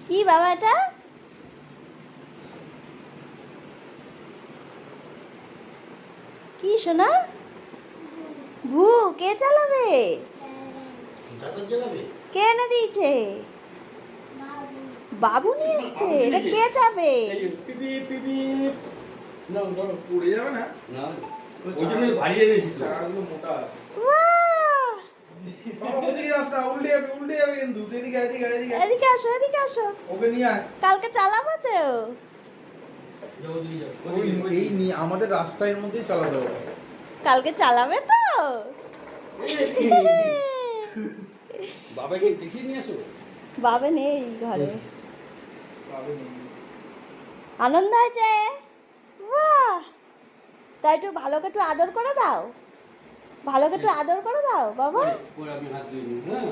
কি বাবা এটা? কি সোনা? ভু কে চালাবে? কে এনে দিয়েছে? বাবু নিয়ে এসছে। এটা কে যাবে? এদিকে আসো, এদিকে আসো। কালকে চালাবো তো। আমাদের রাস্তার মধ্যেই চালাতে হবে। কালকে চালাবে তো? বাবাকে দেখিয়ে নিয়ে আসো। বাবা নেই ঘরে। আনন্দ হয়েছে? বাহ! তাই একটু ভালোকে একটু আদর করে দাও। ভালোকে একটু আদর করে দাও বাবা। পরে আমি হাত ধুয়ে নিই, হ্যাঁ।